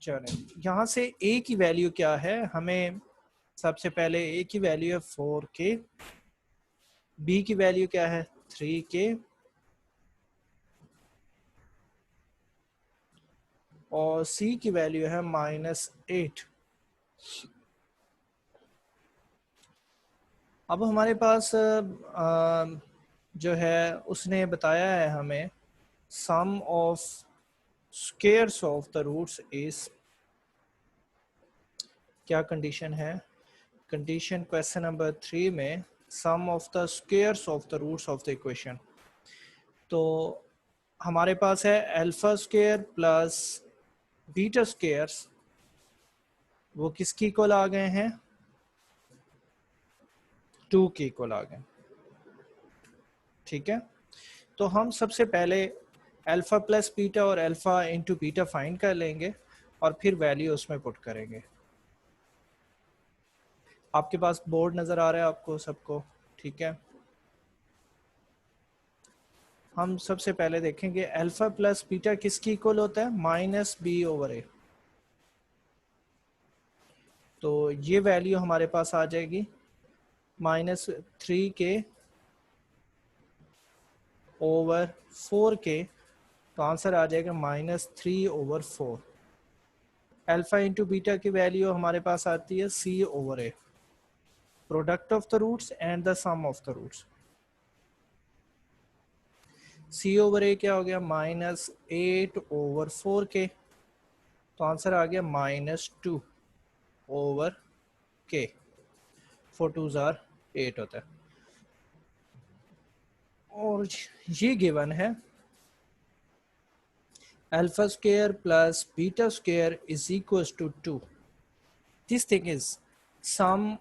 चलें, यहाँ से a की वैल्यू क्या है, हमें सबसे पहले a की वैल्यू है 4k, b की वैल्यू क्या है 3k और c की वैल्यू है -8। अब हमारे पास जो है उसने बताया है हमें sum of squares of the roots is, क्या कंडीशन है, कंडीशन क्वेश्चन नंबर 3 में sum of the squares of the roots of the equation. तो हमारे पास है alpha square plus beta squares, वो किसकी इक्वल आ गए हैं, 2 के इक्वल आ गए। ठीक है, तो हम सबसे पहले अल्फा प्लस बीटा और अल्फा इंटू बीटा फाइंड कर लेंगे और फिर वैल्यू उसमें पुट करेंगे। आपके पास बोर्ड नज़र आ रहा है आपको सबको? ठीक है, हम सबसे पहले देखेंगे अल्फा प्लस बीटा किसकी इक्वल होता है, -b/a। तो ये वैल्यू हमारे पास आ जाएगी -3k/4k। तो आंसर आ जाएगा -3/4। अल्फा इंटू बीटा की वैल्यू हमारे पास आती है c/a, product of the roots and the sum of the roots. c/a क्या हो गया, -8/4k। तो आंसर आ गया -2/k। 4 2s are 8 होता है। और ये गिवन है alpha square plus beta square is equal to 2। This thing is sum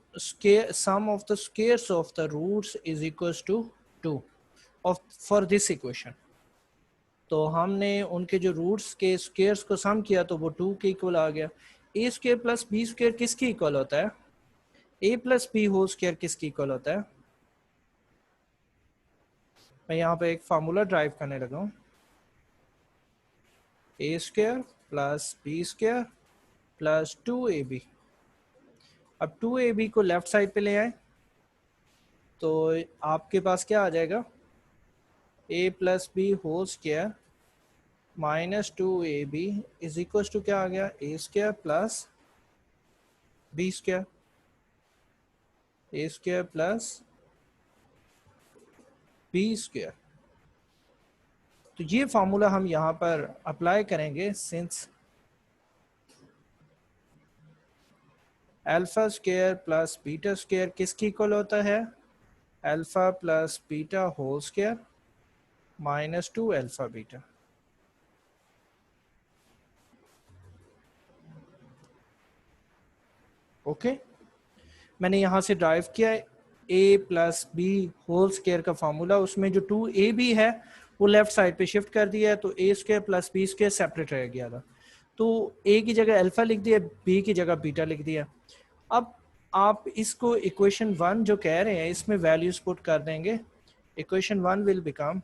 of the squares of the roots is equals to 2 of for this equation। तो हमने उनके जो रूट्स के स्क्वायर्स को सम किया तो वो 2 के इक्वल आ गया। A square plus B square किसकी इक्वल होता है, ए प्लस बी होल स्क्वायर किसकी इक्वल होता है। मैं यहाँ पे एक फार्मूला ड्राइव करने लगा हूँ, A square plus B square plus 2ab। अब 2ab को लेफ्ट साइड पे ले आए तो आपके पास क्या आ जाएगा, a plus b whole square -2ab is equal to क्या आ गया, a square plus B square, a square plus B square. तो ये फार्मूला हम यहाँ पर अप्लाई करेंगे since alpha square plus beta square किसकी इक्वल होता है, alpha plus beta whole square -2 alpha beta. Okay, मैंने यहाँ से ड्राइव किया a plus b whole square का फार्मूला, उसमें जो 2ab है वो लेफ्ट साइड पे शिफ्ट कर दिया है, तो a square plus B square separate रह गया था। तो a की जगह अल्फा लिख दिया, b की जगह बीटा लिख दिया। अब आप इसको इक्वेशन 1 जो कह रहे हैं इसमें वैल्यूज पुट कर देंगे। इक्वेशन 1 विल बिकम,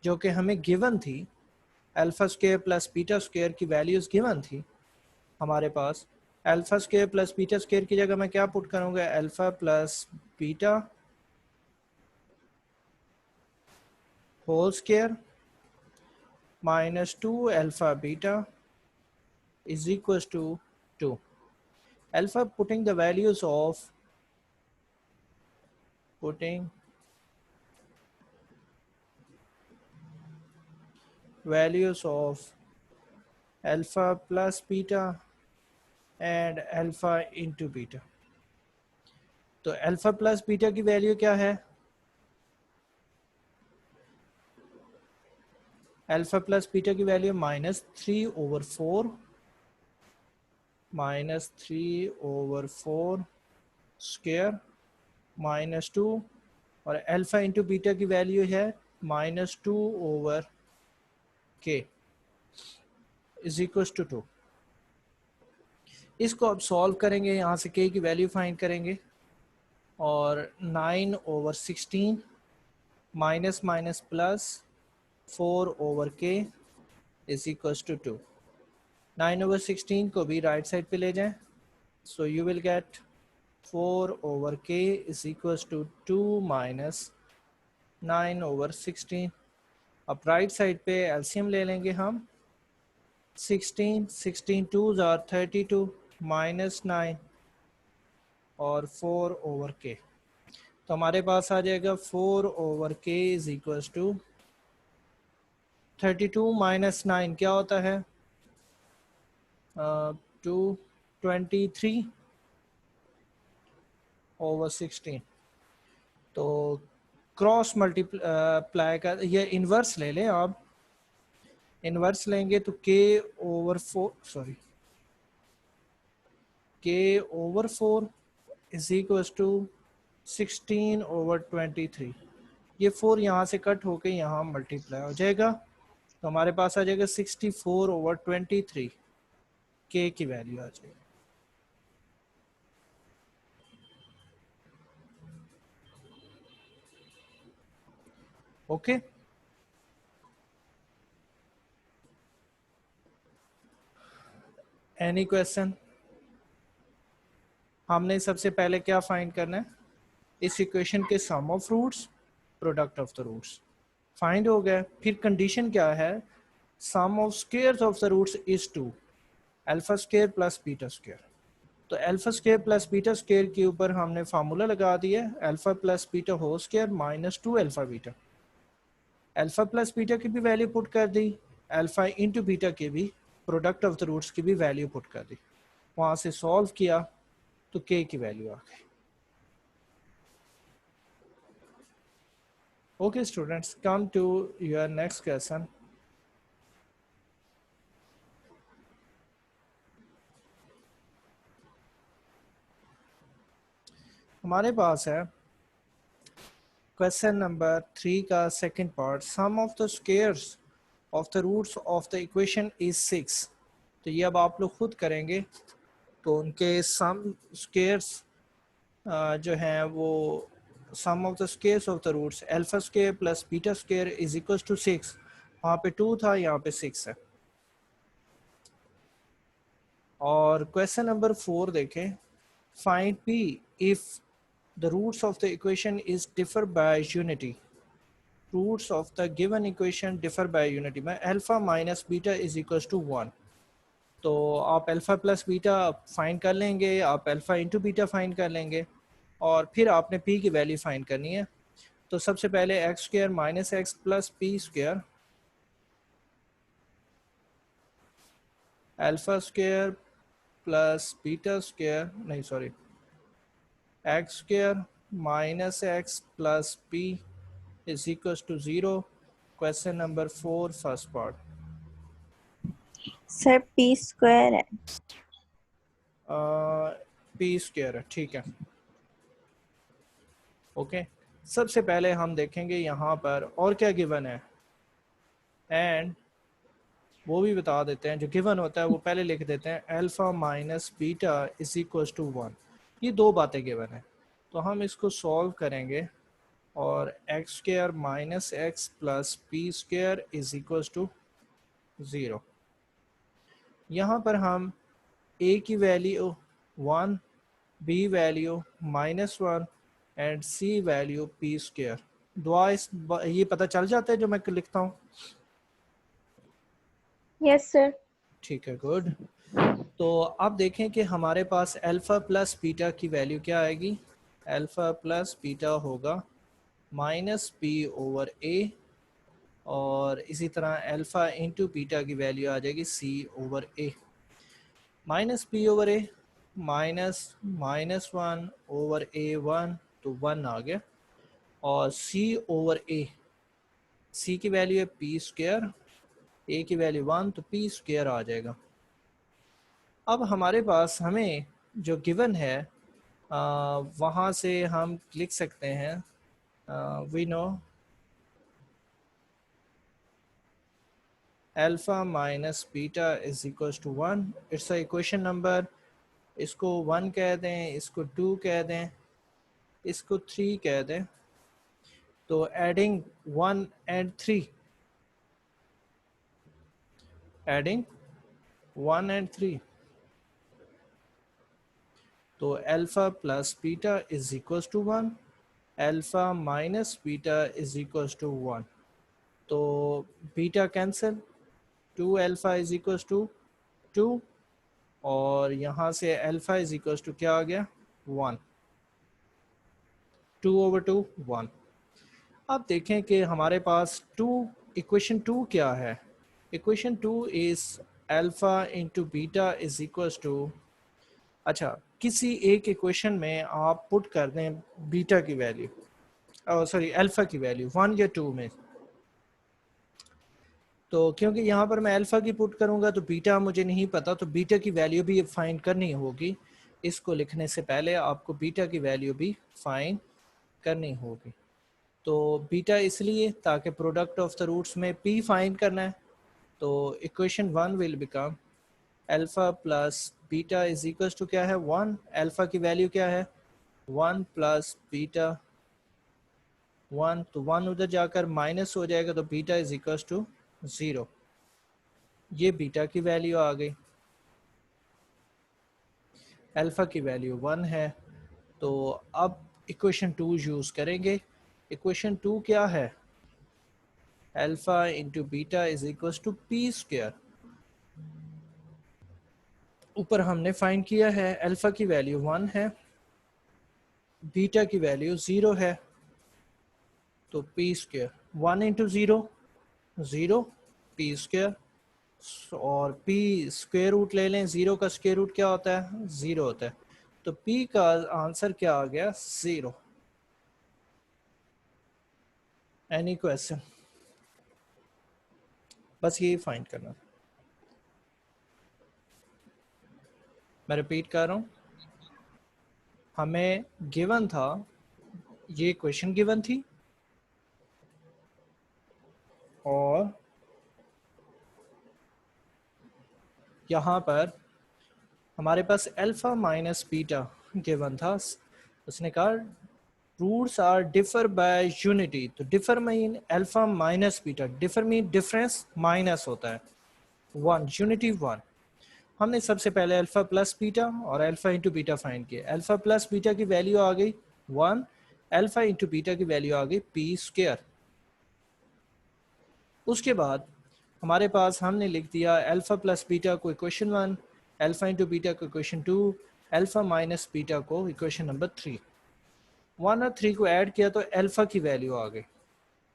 जो कि हमें गिवन थी, alpha square plus beta square की वैल्यूज गिवन थी हमारे पास। Alpha square plus beta square की जगह मैं क्या पुट करूंगा, alpha plus beta whole square -2 alpha beta is equals to 2। Alpha putting the values of alpha plus beta and alpha into beta। तो अल्फा प्लस बीटा की value क्या है, alpha plus beta की वैल्यू -3/4 स्क्वायर -2 और alpha into beta की value है -2/k is equal to 2। इसको अब सॉल्व करेंगे, यहाँ से k की वैल्यू फाइंड करेंगे और 9/16 minus minus plus 4/k is equal to 2। 9/16 को भी राइट साइड पे ले जाएं, so you will get 4/k is equals to 2 minus 9/16। अब राइट साइड पे एलसीएम ले लेंगे हम, 16 2s आर 32 माइनस 9 और 4/k, तो हमारे पास आ जाएगा 4/k is equals to 32 minus 9 क्या होता है, 223/16। तो क्रॉस मल्टीप्लाई का ये इन्वर्स ले लें आप, इन्वर्स लेंगे तो k/4 इज इक्वल्स टू 16/23। ये 4 यहाँ से कट होके यहाँ मल्टीप्लाई हो जाएगा, तो हमारे पास आ जाएगा 64/23 k की वैल्यू आ जाएगी। Okay any question? हमने सबसे पहले क्या फाइंड करना है, इस इक्वेशन के sum of roots, product of the roots find हो गया। फिर कंडीशन क्या है, sum of squares of the roots is 2 alpha square plus beta square. तो alpha square plus beta square के ऊपर हमने फार्मूला लगा दिया, alpha plus beta whole square minus 2 alpha beta. Alpha plus beta की भी वैल्यू पुट कर दी, alpha into beta की भी, प्रोडक्ट ऑफ द रूट्स की भी वैल्यू पुट कर दी, वहाँ से सॉल्व किया तो k की वैल्यू आ गई। Okay students, come to your next question. हमारे पास है क्वेश्चन नंबर 3 का second part, sum of the squares of the roots of the equation is 6। तो ये अब आप लोग खुद करेंगे, तो उनके सम स्क्वायर्स जो हैं वो sum of the squares of the roots alpha square plus beta square is equals to 6, वहाँ पे 2 था, यहाँ पे 6 है। और क्वेश्चन नंबर 4 देखें, find p if the roots of the equation is differ by unity, roots of the given equation differ by unity में alpha minus beta is equals to 1। तो आप अल्फा प्लस बीटा फाइंड कर लेंगे, आप alpha into beta find कर लेंगे, और फिर आपने p की वैल्यू फाइंड करनी है। तो सबसे पहले X square minus x plus P square, alpha square plus beta square, नहीं sorry, X square minus x plus P is equals to 0। Question number 4 first part. Sir P square है। P square है, ठीक है। Okay सबसे पहले हम देखेंगे यहाँ पर और क्या गिवन है, एंड वो भी बता देते हैं। जो गिवन होता है वो पहले लिख देते हैं, alpha minus beta is equals to 1। ये दो बातें गिवन है, तो हम इसको सॉल्व करेंगे, और x square minus x plus P square is equals to 0। यहाँ पर हम a की value 1, b value -1 and c value p square, दुआ ये पता चल जाता है जो मैं लिखता हूँ। Yes sir. ठीक है, गुड। तो अब देखें कि हमारे पास अल्फ़ा प्लस बीटा की वैल्यू क्या आएगी। अल्फ़ा प्लस बीटा होगा -p/a, और इसी तरह अल्फ़ा इंटू बीटा की वैल्यू आ जाएगी c/a। -p/a -(1/a1) तो 1 आ गया, और c/a, c की वैल्यू है p स्क्वायर, a की वैल्यू 1, तो p स्क्वायर आ जाएगा। अब हमारे पास हमें जो गिवन है वहाँ से हम लिख सकते हैं, we know alpha minus beta is equals to 1। It's a equation number, इसको 1 कह दें, इसको 2 कह दें, इसको 3 कह दें। तो एडिंग 1 एंड 3, एडिंग 1 एंड 3, तो alpha plus beta is equals to 1, alpha minus beta is equals to 1, तो beta cancel, 2 alpha is equals to 2, और यहाँ से अल्फा इज इक्वल्स टू क्या आ गया 1, 2/2 1। अब देखें कि हमारे पास इक्वेशन टू क्या है। Equation two is alpha into beta is equals to, अच्छा किसी एक इक्वेशन में आप पुट कर दें बीटा की वैल्यू, सॉरी अल्फा की वैल्यू 1 या 2 में, तो क्योंकि यहाँ पर मैं अल्फा की पुट करूँगा तो बीटा मुझे नहीं पता, तो बीटा की वैल्यू भी फाइंड करनी होगी। इसको लिखने से पहले आपको बीटा की वैल्यू भी फाइंड करनी होगी। तो बीटा इसलिए ताकि प्रोडक्ट ऑफ द रूट्स में पी फाइंड करना है, तो equation 1 will become alpha plus beta is equals to क्या है 1, अल्फा की वैल्यू क्या है 1 प्लस बीटा 1, तो 1 उधर जाकर माइनस हो जाएगा, तो बीटा इज इक्वल्स टू 0। ये बीटा की वैल्यू आ गई, अल्फा की वैल्यू 1 है। तो अब इक्वेशन 2 यूज़ करेंगे। इक्वेशन 2 क्या है, alpha into beta is equals to p square. ऊपर हमने फाइंड किया है अल्फा की वैल्यू 1 है, बीटा की वैल्यू 0 है, तो P square 1 into 0 0 P square, और पी स्क्वायर रूट ले लें, 0 का स्क्वायर रूट क्या होता है 0 होता है, तो पी का आंसर क्या आ गया 0। एनी क्वेश्चन, बस यही फाइंड करना। मैं रिपीट कर रहा हूँ, हमें गिवन था, ये क्वेश्चन गिवन थी, और यहाँ पर हमारे पास अल्फा माइनस बीटा गिवन था। उसने कहा roots are differ by unity, तो differ mean alpha minus beta, differ mean difference minus होता है 1, यूनिटी 1। हमने सबसे पहले अल्फा प्लस बीटा और अल्फा इंटू बीटा फाइंड किया। अल्फा प्लस बीटा की वैल्यू आ गई 1, अल्फा इंटू बीटा की वैल्यू आ गई पी स्क्वायर। उसके बाद हमारे पास हमने लिख दिया अल्फा प्लस बीटा को इक्वेशन 1, अल्फा इंटू बीटा को इक्वेशन 2, अल्फा माइनस बीटा को इक्वेशन नंबर 3। 1 और 3 को ऐड किया तो अल्फा की वैल्यू आ गई।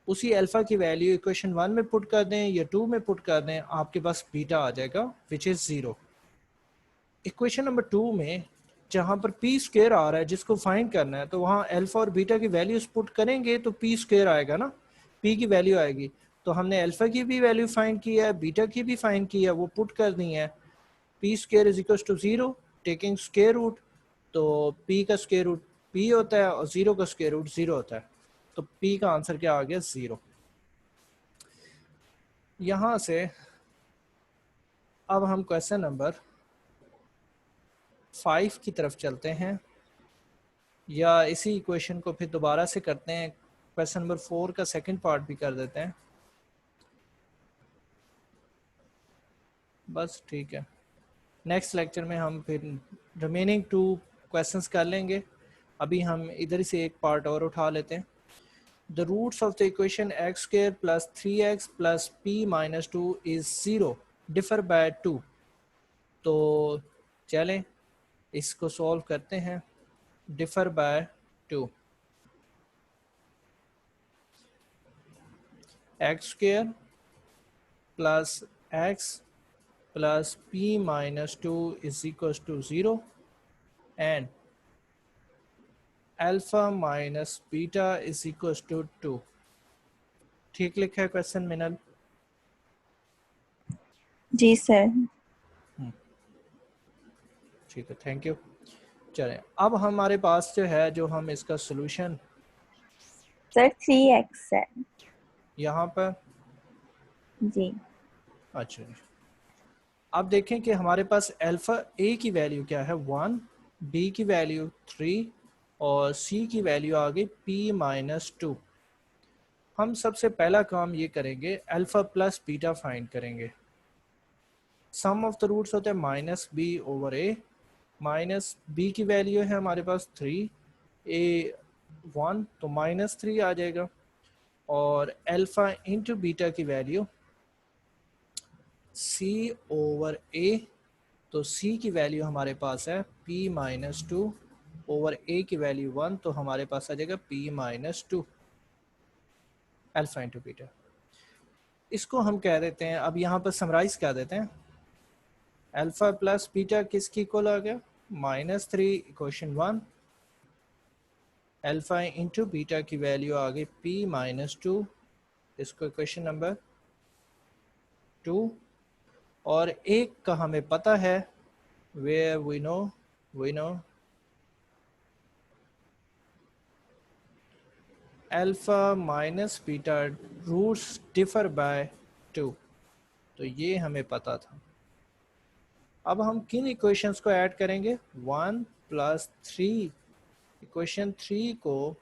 उसी अल्फा की वैल्यू इक्वेशन 1 में पुट कर दें या 2 में पुट कर दें, आपके पास बीटा आ जाएगा विच इज़ 0। इक्वेशन नंबर 2 में जहाँ पर पी स्क्वायर आ रहा है जिसको फाइंड करना है, तो वहाँ अल्फा और बीटा की वैल्यूज पुट करेंगे तो पी स्क्वायर आएगा ना, पी की वैल्यू आएगी। तो हमने अल्फा की भी वैल्यू फाइंड की है, बीटा की भी फाइंड की है, वो पुट कर दी है। P square is equal to 0 taking square root, तो पी का स्क्वायर रूट पी होता है और 0 का स्क्वायर रूट 0 होता है, तो पी का आंसर क्या आ गया 0। यहाँ से अब हम क्वेश्चन नंबर 5 की तरफ चलते हैं, या इसी इक्वेशन को फिर दोबारा से करते हैं, क्वेश्चन नंबर 4 का सेकंड पार्ट भी कर देते हैं, बस ठीक है। नेक्स्ट लेक्चर में हम फिर रिमेनिंग 2 क्वेश्चंस कर लेंगे। अभी हम इधर से एक पार्ट और उठा लेते हैं। The roots of the equation x square plus 3x plus p minus 2 is 0 differ by 2। तो चलें इसको सॉल्व करते हैं। Differ by 2, x square plus x plus p minus 2 is equal to 0 and alpha minus beta is equal to 2। ठीक लिखा है question Minal? जी sir. ठीक है, थैंक यू। चलें अब हमारे पास जो है, जो हम इसका सोल्यूशन सर 3x है। यहाँ पर, जी अच्छा जी, अब देखें कि हमारे पास अल्फा ए की वैल्यू क्या है 1, बी की वैल्यू 3 और सी की वैल्यू आ गई पी माइनस 2। हम सबसे पहला काम ये करेंगे, अल्फा प्लस बीटा फाइंड करेंगे। सम ऑफ द रूट्स होते हैं माइनस बी ओवर ए, माइनस बी की वैल्यू है हमारे पास 3, ए 1, तो -3 आ जाएगा, और अल्फा इंटू बीटा की वैल्यू सी ओवर ए, तो सी की वैल्यू हमारे पास है p-2 ओवर ए की वैल्यू 1, तो हमारे पास आ जाएगा p-2 अल्फा इंटू बीटा। इसको हम कह देते हैं, अब यहाँ पर समराइज कर देते हैं, अल्फा प्लस बीटा किसकी इक्वल आ गया, -3 इक्वेशन 1, अल्फा इंटू बीटा की वैल्यू आ गई p-2, इसको इक्वेशन नंबर 2, और एक का हमें पता है, where we know alpha minus beta roots differ by 2, तो ये हमें पता था। अब हम किन इक्वेशंस को ऐड करेंगे, 1 + 3, इक्वेशन 3 को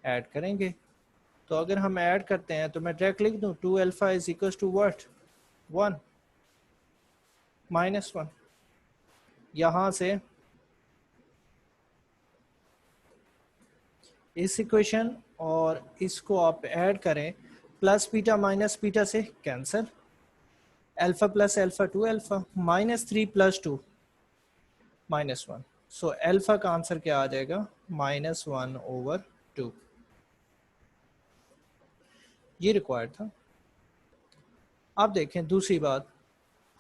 ऐड करेंगे। तो अगर हम ऐड करते हैं तो मैं डायरेक्ट लिख दूं 2 alpha is equal to what, 1 -1। यहाँ से इस इक्वेशन और इसको आप ऐड करें, प्लस बीटा माइनस बीटा से cancel, alpha plus alpha 2 alpha, -3 + 2 -1, so alpha का आंसर क्या आ जाएगा, -1/2। ये रिक्वायर्ड था। अब देखें दूसरी बात,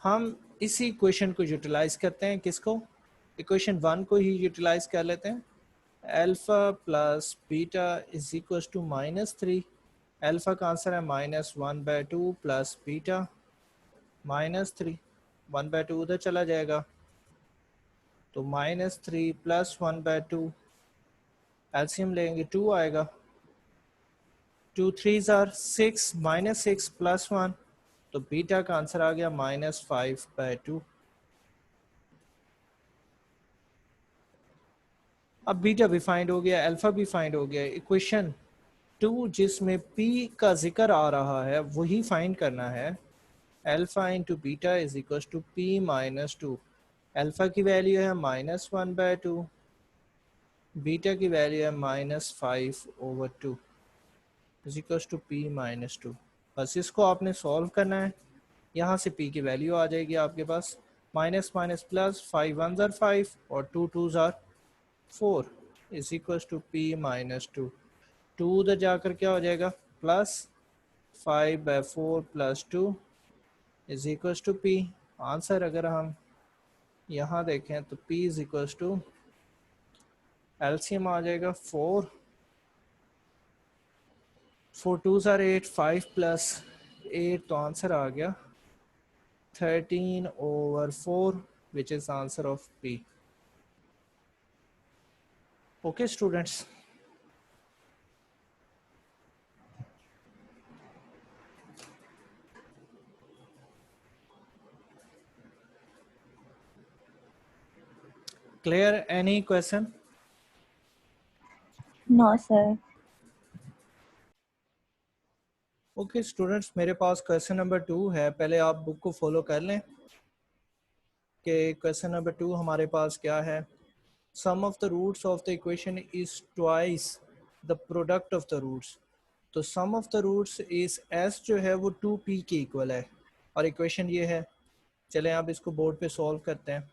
हम इसी इक्वेशन को यूटिलाइज करते हैं, किसको, इक्वेशन 1 को ही यूटिलाइज कर लेते हैं, alpha plus beta is equal to -3, alpha का आंसर है -1/2 प्लस बीटा -3, 1/2 उधर चला जाएगा, तो -3 + 1/2, एलसीएम लेंगे 2 आएगा, 2 3s are 6, -6 + 1, तो बीटा का आंसर आ गया -5/2। अब बीटा भी फाइंड हो गया, अल्फा भी फाइंड हो गया, इक्वेशन 2 जिसमें p का जिक्र आ रहा है वही फाइंड करना है, alpha into beta is equal to p-2, alpha की वैल्यू है -1/2, बीटा की वैल्यू है -5/2 इज इक्वल टू p-2। बस इसको आपने सॉल्व करना है, यहाँ से p की वैल्यू आ जाएगी आपके पास, minus minus plus, 5 1s are 5 और 2 2s are 4 is equal to p-2, 2 उधर जाकर क्या हो जाएगा, +5/4 + 2 is equal to p। Answer अगर हम यहाँ देखें तो p is equal to, LCM आ जाएगा 4 4 2s are 8, 5 + 8, तो आंसर आ गया 13/4 which is answer of P. Okay students, clear? Any question? No, sir. Okay students, मेरे पास क्वेश्चन नंबर 2 है, पहले आप बुक को फॉलो कर लें कि क्वेश्चन नंबर 2 हमारे पास क्या है। Sum of the roots of the equation is twice the product of the roots, तो sum of the roots is S जो है वो 2p के इक्वल है, और इक्वेशन ये है। चलें आप इसको बोर्ड पे सॉल्व करते हैं।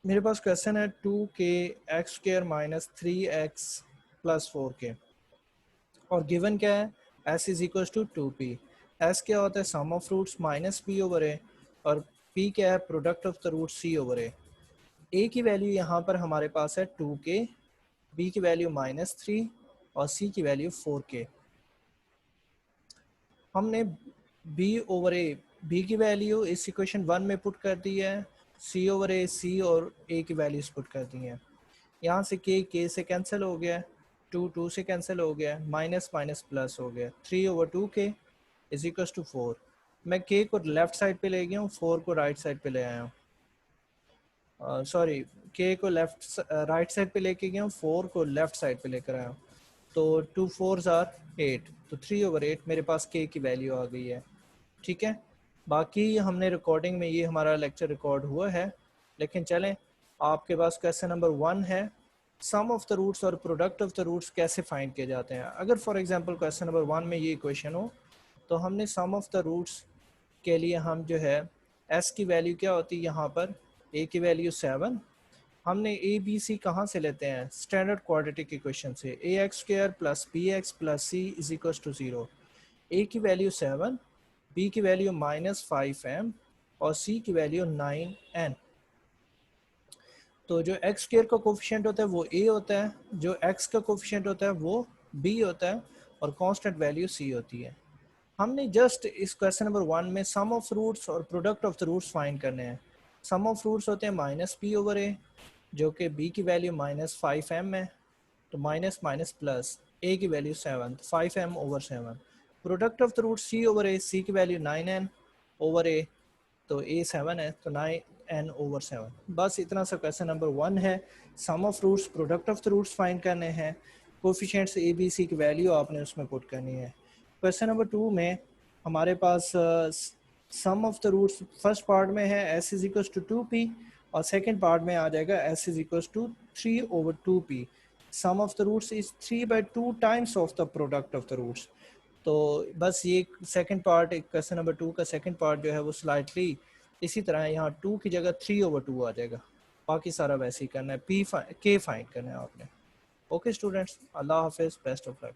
मेरे पास क्वेश्चन है 2k x² - 3x + 4k, और गिवन क्या है, s is equal to 2p। s क्या होता है, सम ऑफ रूट्स -b/a, और p क्या है, product of the root c/a। a की वैल्यू यहाँ पर हमारे पास है 2k, b की वैल्यू -3 और c की वैल्यू 4k। हमने b/a, b की वैल्यू इस इक्वेशन 1 में पुट कर दी है, c/a, c और a की वैल्यूज पुट कर दी हैं। यहाँ से k से कैंसिल हो गया, 2 2 से कैंसिल हो गया, माइनस माइनस प्लस हो गया, 3/2k इज इक्वल टू 4। मैं k को लेफ्ट साइड पे ले गया हूँ, 4 को राइट साइड पे ले आया हूँ, सॉरी k को राइट साइड पे लेके गया हूँ, 4 को लेफ्ट साइड पे लेकर आया हूँ, तो 2 4s are 8, तो 3/8 मेरे पास k की वैल्यू आ गई है। ठीक है, बाकी हमने रिकॉर्डिंग में ये हमारा लेक्चर रिकॉर्ड हुआ है। लेकिन चलें, आपके पास क्वेश्चन नंबर 1 है, सम ऑफ द रूट्स और प्रोडक्ट ऑफ द रूट्स कैसे फाइंड किए जाते हैं। अगर फॉर एग्जांपल क्वेश्चन नंबर 1 में ये इक्वेशन हो तो हमने सम ऑफ द रूट्स के लिए हम जो है एस की वैल्यू क्या होती है, यहाँ पर ए की वैल्यू 7, हमने ए बी सी कहाँ से लेते हैं, स्टैंडर्ड क्वाड्रेटिक इक्वेशन से, A X square plus B X plus C is equal to 0। A की वैल्यू 7, बी की वैल्यू -5m और सी की वैल्यू 9n। तो जो एक्स स्क्वायर का कोफिशिएंट होता है वो ए होता है, जो एक्स का कोफिशिएंट होता है वो बी होता है और कांस्टेंट वैल्यू सी होती है। हमने जस्ट इस क्वेश्चन नंबर 1 में सम ऑफ रूट्स और product of the roots find करने हैं। सम ऑफ रूट्स होते हैं -p/a, जो कि b की वैल्यू -5m है, तो माइनस माइनस प्लस, a की value 7, 5m/7। Product of the root c/a, c की वैल्यू 9n/a, तो a 7 है तो 9n/7। बस इतना सा क्वेश्चन नंबर 1 है। Sum of roots, product of the roots find करने हैं, कोफिशिएंट्स a b c की वैल्यू आपने उसमें पुट करनी है। क्वेश्चन नंबर 2 में हमारे पास sum of the roots first part में है s is equal to 2p और सेकंड पार्ट में आ जाएगा s is equal to 3/2p। Sum of the roots is 3/2 times of the product of the roots. तो बस ये सेकंड पार्ट, क्वेश्चन नंबर 2 का सेकंड पार्ट जो है वो स्लाइटली इसी तरह है, यहाँ 2 की जगह 3/2 आ जाएगा। बाकी सारा वैसे ही करना है, के फाइंड करना है आपने। ओके स्टूडेंट्स, अल्लाह हाफिज़, बेस्ट ऑफ लक।